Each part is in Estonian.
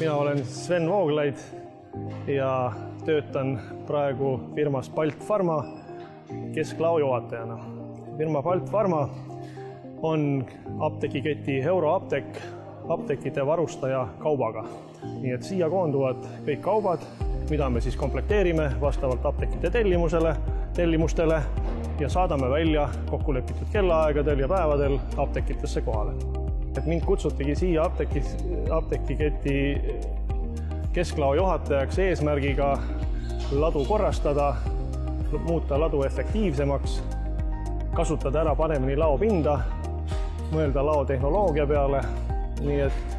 Mina olen Sven Vooglaid ja töötan praegu firmas Balt Pharma kesklaojuhatajana. Firma Balt Pharma on apteegiketi Euroapteek apteekide varustaja kaubaga. Nii et siia koonduvad kõik kaubad, mida me siis komplekteerime vastavalt apteekide tellimustele ja saadame välja kokkulepitud kellaaegadel ja päevadel apteekitesse kohale. Et mind kutsutigi siia apteegiketi kesklao juhatajaks eesmärgiga ladu korrastada, muuta ladu efektiivsemaks, kasutada ära paremini laopinda, mõelda laotehnoloogia peale. Nii et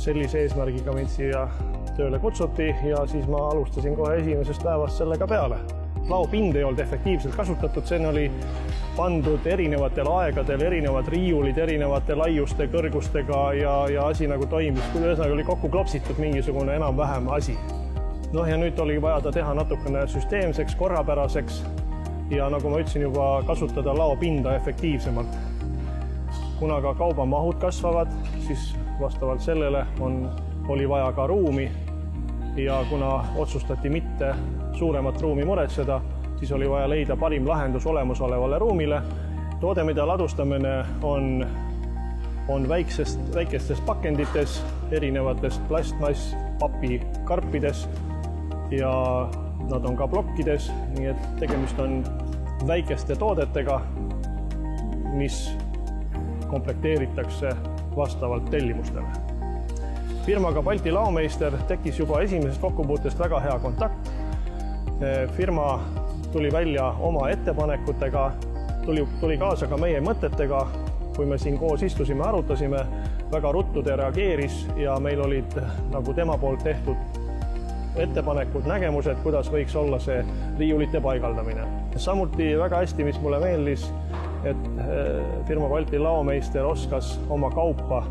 sellise eesmärgiga mind siia tööle kutsuti ja siis ma alustasin kohe esimesest päevast sellega peale. Laopind ei olnud efektiivselt kasutatud, see oli pandud erinevatel aegadel, erinevad riiulid, erinevate laiuste, kõrgustega ja asi nagu toimis. Ühesõnaga oli kokku klopsitud mingisugune enam-vähem asi. Ja nüüd oli vaja ta teha natukene süsteemseks, korrapäraseks ja nagu ma ütlesin juba, kasutada laopinda efektiivsemalt. Kuna ka kaubamahud kasvavad, siis vastavalt sellele oli vaja ka ruumi ja kuna otsustati mitte suuremat ruumi muretseda, siis oli vaja leida parim lahendus olemasolevale ruumile. Toode, mida ladustamine on väikestes pakendites, erinevates plastmass, papi karpides ja nad on ka plokkides, nii et tegemist on väikeste toodetega, mis komplekteeritakse vastavalt tellimustele. Firmaga Balti Laomeister tekkis juba esimesest kokkupuutest väga hea kontakt. Firma tuli välja oma ettepanekutega, tuli kaasa ka meie mõtetega, kui me siin koos istusime, arutasime, väga ruttu ta reageeris ja meil olid nagu tema poolt tehtud ettepanekud, nägemused, kuidas võiks olla see riiulite paigaldamine. Samuti väga hästi, mis mulle meeldis, et firma Balti Laomeister oskas oma kaupa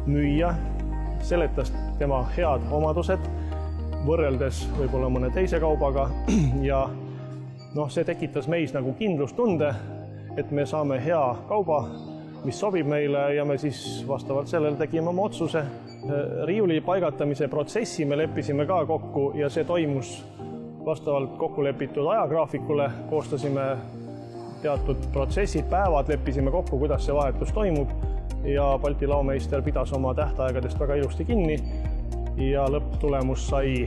müüa, seletas tema head omadused, võrreldes võib-olla mõne teise kaubaga ja see tekitas meis nagu kindlustunde, et me saame hea kauba, mis sobib meile ja me siis vastavalt sellele tegime oma otsuse. Riiuli paigatamise protsessi me leppisime ka kokku ja see toimus vastavalt kokkulepitud ajagraafikule, koostasime teatud protsessid, päevad leppisime kokku, kuidas see vahetus toimub ja Balti Laomeister pidas oma tähtaegadest väga ilusti kinni ja lõpptulemus sai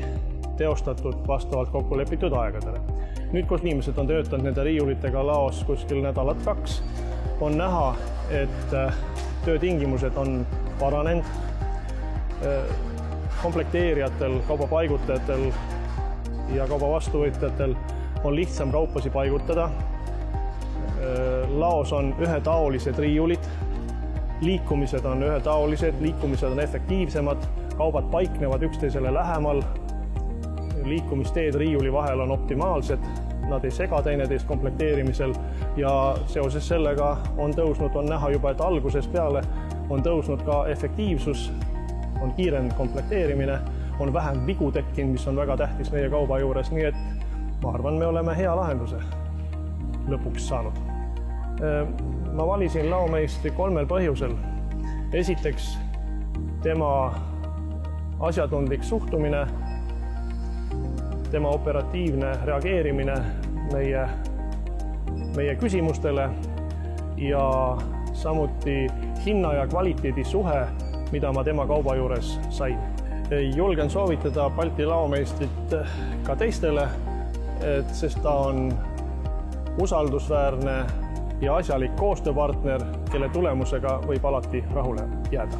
teostatud vastavalt kokkulepitud aegadele. Nüüd, kus inimesed on töötanud nende riiulitega laos kuskil nädalat 2, on näha, et töötingimused on paranenud. Komplekteerijatel, kaubapaigutajatel ja kauba vastuvõtjatel on lihtsam kaupasi paigutada. Laos on ühetaolised riiulid, liikumised on ühetaolised, liikumised on efektiivsemad, kaubad paiknevad üksteisele lähemal, liikumisteed riiuli vahel on optimaalsed, nad ei sega teineteist komplekteerimisel ja seoses sellega on näha juba, et algusest peale on tõusnud ka efektiivsus, on kiirenenud komplekteerimine, on vähem vigu tekkinud, mis on väga tähtis meie kauba juures, nii et ma arvan, me oleme hea lahenduse lõpuks saanud. Ma valisin Laomeistri 3 põhjusel. Esiteks, tema asjatundlik suhtumine, tema operatiivne reageerimine meie küsimustele ja samuti hinna ja kvaliteedi suhe, mida ma tema kauba juures sain. Julgen soovitada Balti Laomeistrit ka teistele, sest ta on usaldusväärne ja asjalik koostööpartner, kelle tulemusega võib alati rahule jääda.